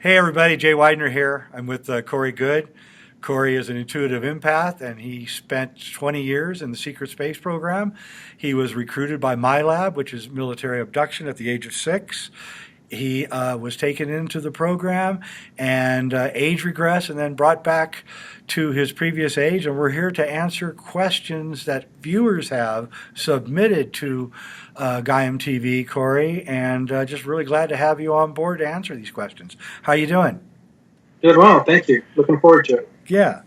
Hey everybody, Jay Weidner here. I'm with Corey Goode. Corey is an intuitive empath and he spent 20 years in the secret space program. He was recruited by MILAB, which is military abduction, at the age of 6. He was taken into the program and age regressed and then brought back to his previous age. And we're here to answer questions that viewers have submitted to Gaiam TV, Corey, and just really glad to have you on board to answer these questions. How you doing? Good, well, thank you. Looking forward to it. Yeah.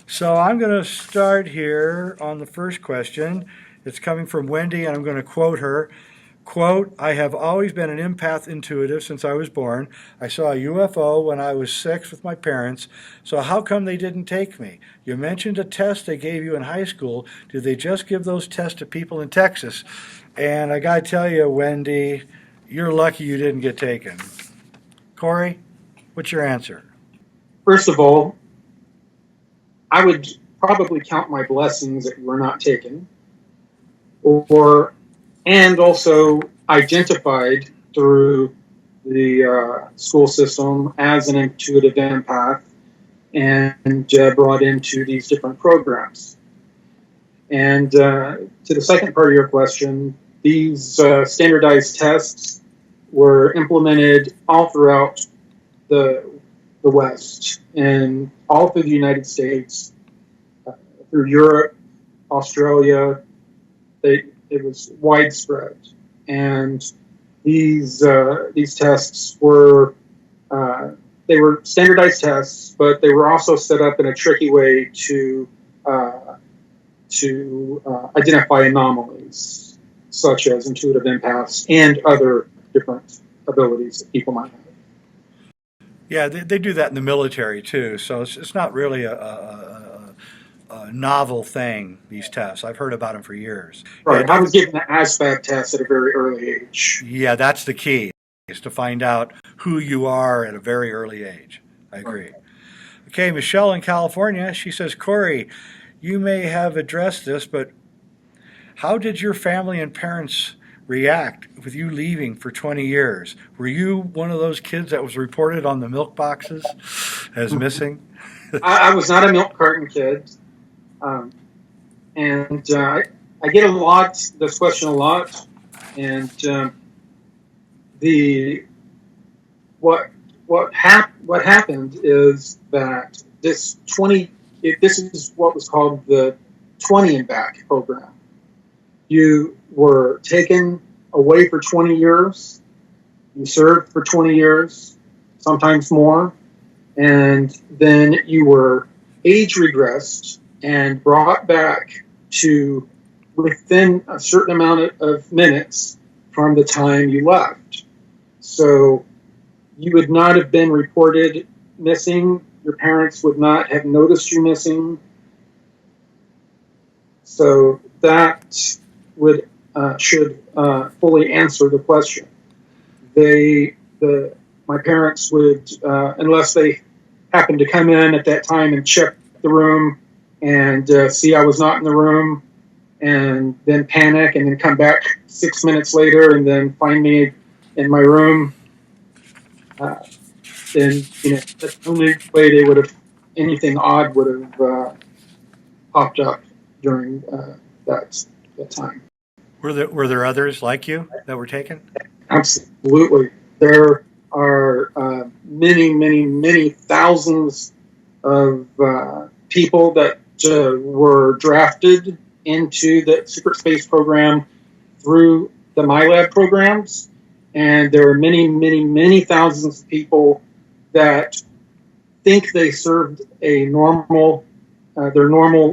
So I'm going to start here on the first question. It's coming from Wendy, and I'm going to quote her. Quote, I have always been an empath intuitive since I was born. I saw a UFO when I was 6 with my parents, so how come they didn't take me? You mentioned a test they gave you in high school. Did they just give those tests to people in Texas? And I got to tell you, Wendy, you're lucky you didn't get taken. Corey, what's your answer? First of all, I would probably count my blessings that you were not taken, and also identified through the school system as an intuitive empath and brought into these different programs. And to the second part of your question, these standardized tests were implemented all throughout the West and all through the United States, through Europe, Australia. It was widespread, and these tests were they were standardized tests, but they were also set up in a tricky way to identify anomalies, such as intuitive empaths and other different abilities that people might have. Yeah, they do that in the military too, so it's not really a novel thing, these tests. I've heard about them for years. Right, I was given the ASVAB test at a very early age. Yeah, that's the key, is to find out who you are at a very early age. I agree. Right. Okay, Michelle in California, she says, Corey, you may have addressed this, but how did your family and parents react with you leaving for 20 years? Were you one of those kids that was reported on the milk boxes as missing? I was not a milk carton kid. And I get this question a lot, and what happened is that this is what was called the 20 and back program. You were taken away for 20 years, you served for 20 years, sometimes more, and then you were age regressed and brought back to within a certain amount of minutes from the time you left. So you would not have been reported missing. Your parents would not have noticed you missing. So that should fully answer the question. My parents would, unless they happened to come in at that time and check the room and see I was not in the room, and then panic, and then come back 6 minutes later and then find me in my room. Then that's the only way anything odd would have popped up during that time. Were there others like you that were taken? Absolutely. There are many thousands of people that were drafted into the secret space program through the MILAB programs, and there are many thousands of people that think they served their normal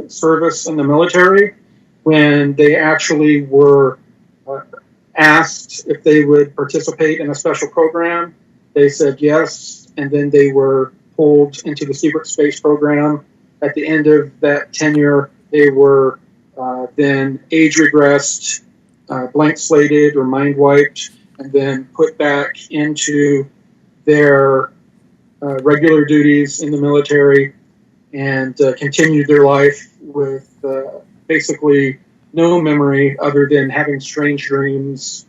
service in the military when they actually were asked if they would participate in a special program. They said yes, and then they were pulled into the secret space program. At the end of that tenure, they were then age regressed, blank slated or mind wiped, and then put back into their regular duties in the military and continued their life with basically no memory other than having strange dreams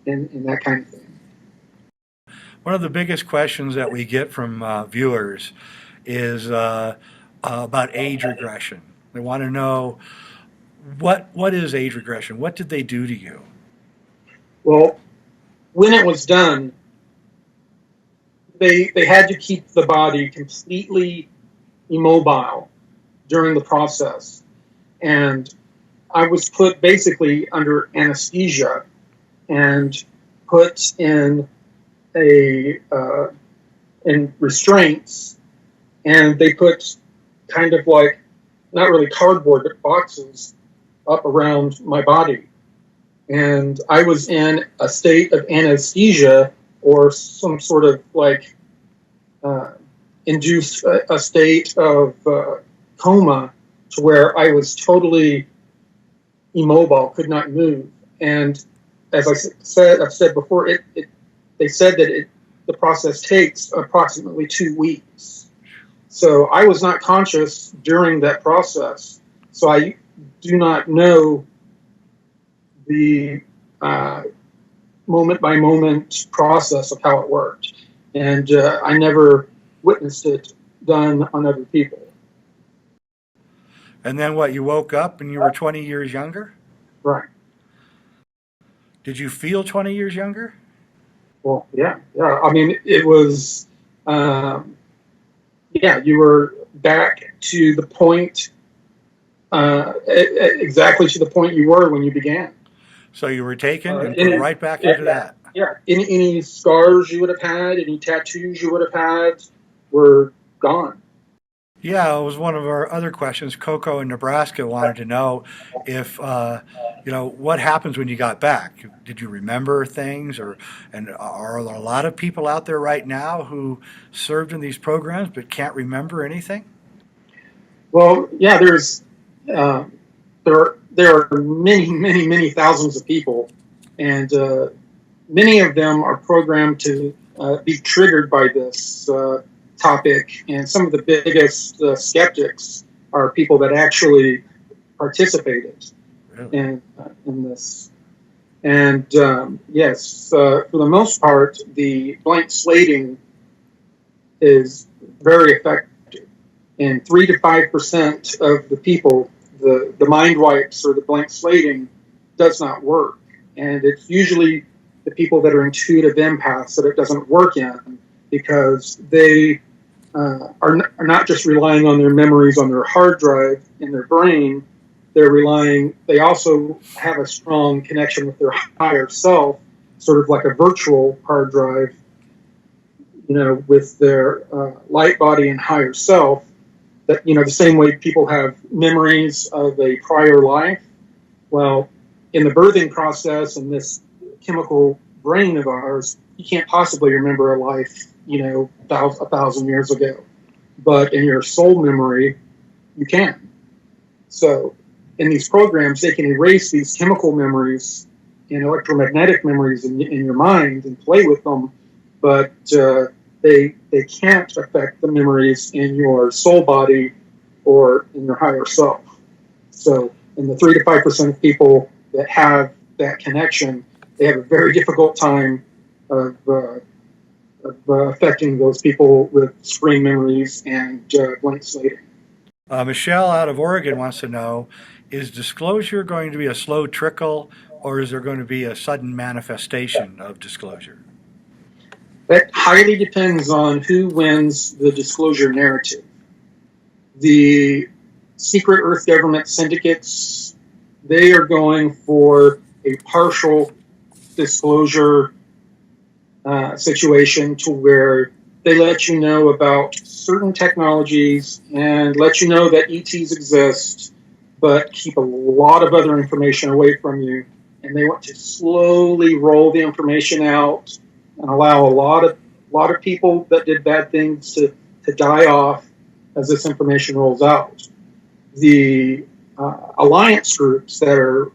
and that kind of thing. One of the biggest questions that we get from viewers is about age regression. They want to know what is age regression? What did they do to you? Well, when it was done, they had to keep the body completely immobile during the process. And I was put basically under anesthesia and put in in restraints, and they put kind of like, not really cardboard, but boxes up around my body. And I was in a state of anesthesia or some sort of like induced a state of coma, to where I was totally immobile, could not move. And as I've said before, they said that the process takes approximately 2 weeks. So I was not conscious during that process. So I do not know the moment by moment process of how it worked. And I never witnessed it done on other people. And then what, you woke up and you were 20 years younger? Right. Did you feel 20 years younger? Well, yeah. I mean, it was, you were back to the point, exactly to the point you were when you began. So you were taken and put right back into that. Yeah. Any scars you would have had, any tattoos you would have had, were gone. Yeah, it was one of our other questions. COCO in Nebraska wanted to know if, what happens when you got back? Did you remember things, and are there a lot of people out there right now who served in these programs but can't remember anything? Well, yeah, there are many thousands of people, and many of them are programmed to be triggered by this topic, and some of the biggest skeptics are people that actually participated in this. And yes, for the most part, the blank slating is very effective. And 3 to 5% of the people, the mind wipes or the blank slating does not work. And it's usually the people that are intuitive empaths that it doesn't work in, because they are not just relying on their memories on their hard drive in their brain. They also have a strong connection with their higher self, sort of like a virtual hard drive, with their light body and higher self. That, the same way people have memories of a prior life. Well, in the birthing process and this chemical brain of ours, you can't possibly remember a life, 1,000 years ago. But in your soul memory, you can. So in these programs, they can erase these chemical memories and electromagnetic memories in your mind and play with them, but they can't affect the memories in your soul body or in your higher self. So in the 3 to 5% of people that have that connection, they have a very difficult time of affecting those people with screen memories and blank slating. Michelle out of Oregon wants to know, is disclosure going to be a slow trickle, or is there going to be a sudden manifestation of disclosure? That highly depends on who wins the disclosure narrative. The secret Earth government syndicates, they are going for a partial disclosure situation, to where they let you know about certain technologies and let you know that ETs exist, but keep a lot of other information away from you. And they want to slowly roll the information out and allow a lot of people that did bad things to die off as this information rolls out. The alliance groups that are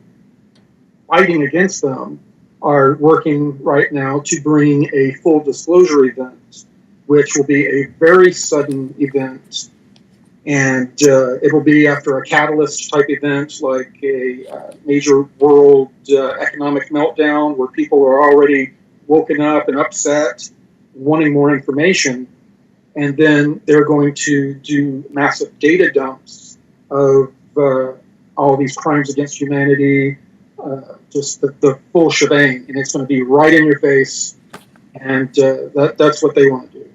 fighting against them are working right now to bring a full disclosure event, which will be a very sudden event. And it will be after a catalyst type event, like a major world economic meltdown, where people are already woken up and upset. wanting more information, and then they're going to do massive data dumps of all these crimes against humanity, just the full shebang, and it's going to be right in your face, and that's what they want to do.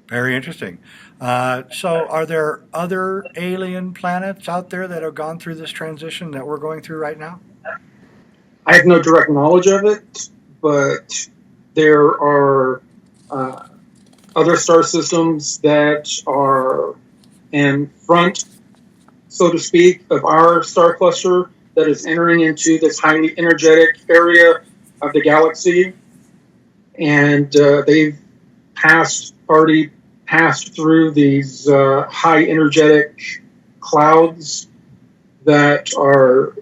Very interesting. So are there other alien planets out there that have gone through this transition that we're going through right now? I have no direct knowledge of it, but there are other star systems that are in front, so to speak, of our star cluster that is entering into this highly energetic area of the galaxy. And they've already passed through these high energetic clouds that are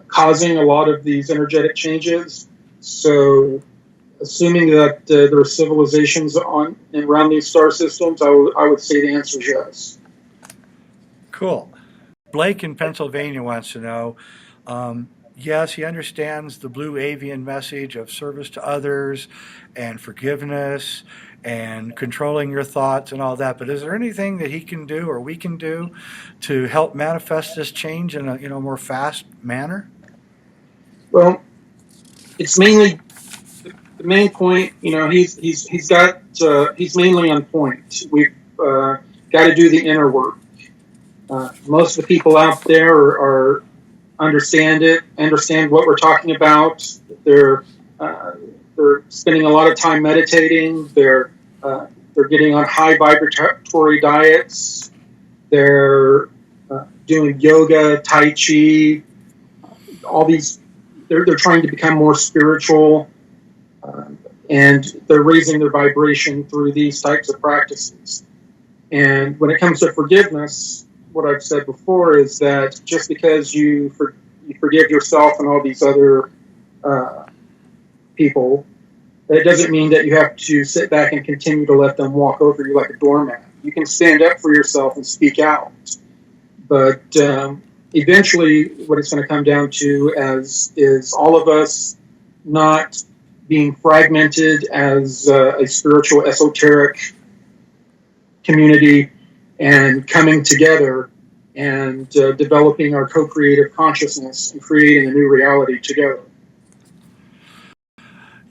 causing a lot of these energetic changes. So assuming that there are civilizations on and around these star systems, I would say the answer is yes. Cool. Blake in Pennsylvania wants to know, yes, he understands the Blue Avian message of service to others and forgiveness and controlling your thoughts and all that, but is there anything that he can do or we can do to help manifest this change in a more fast manner? Well, it's mainly the main point. He's mainly on point. We've got to do the inner work. Most of the people out there are understand what we're talking about. They're spending a lot of time meditating. They're getting on high vibratory diets. They're doing yoga, tai chi, all these. They're trying to become more spiritual, and they're raising their vibration through these types of practices. And when it comes to forgiveness, what I've said before is that just because you forgive yourself and all these other people, that doesn't mean that you have to sit back and continue to let them walk over you like a doormat. You can stand up for yourself and speak out. But eventually what it's going to come down to is all of us not being fragmented as a spiritual, esoteric community and coming together and developing our co-creative consciousness and creating a new reality together.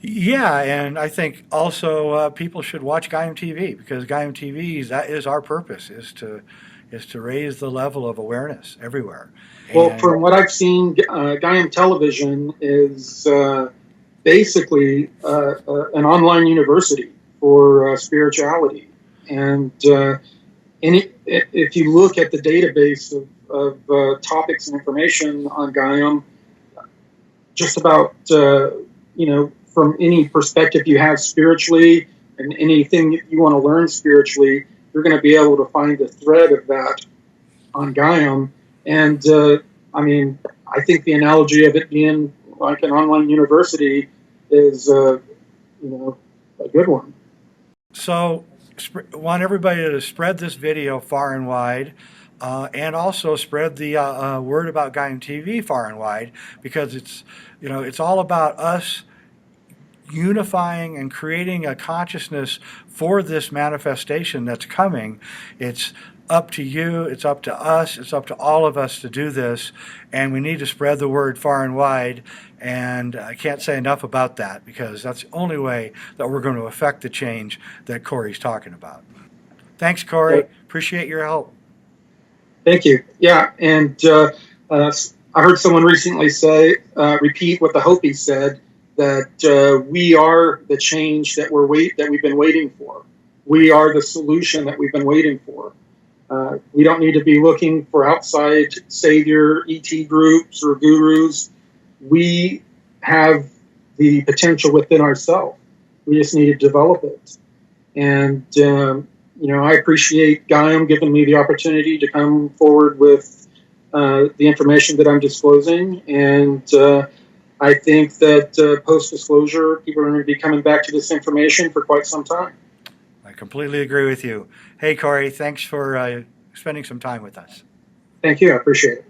Yeah, and I think also people should watch Gaiam TV, because Gaiam TV, that is our purpose, is to raise the level of awareness everywhere. Well, from what I've seen, Gaiam Television is basically an online university for spirituality. And if you look at the database of topics and information on Gaiam, just about, from any perspective you have spiritually and anything that you want to learn spiritually, you're going to be able to find the thread of that on Gaiam. And I think the analogy of it being like an online university is, a good one. So, want everybody to spread this video far and wide, and also spread the word about Gaiam TV far and wide, because it's all about us unifying and creating a consciousness for this manifestation that's coming. It's up to you, it's up to us, it's up to all of us to do this, and we need to spread the word far and wide. And I can't say enough about that, because that's the only way that we're going to affect the change that Corey's talking about. Thanks, Corey. Yep. Appreciate your help. Thank you. Yeah, and I heard someone recently repeat what the Hopi said, that we are the change that we've been waiting for. We are the solution that we've been waiting for. We don't need to be looking for outside savior, ET groups, or gurus. We have the potential within ourselves. We just need to develop it. And, I appreciate Gaiam giving me the opportunity to come forward with the information that I'm disclosing. And I think that post-disclosure, people are going to be coming back to this information for quite some time. I completely agree with you. Hey, Corey, thanks for spending some time with us. Thank you. I appreciate it.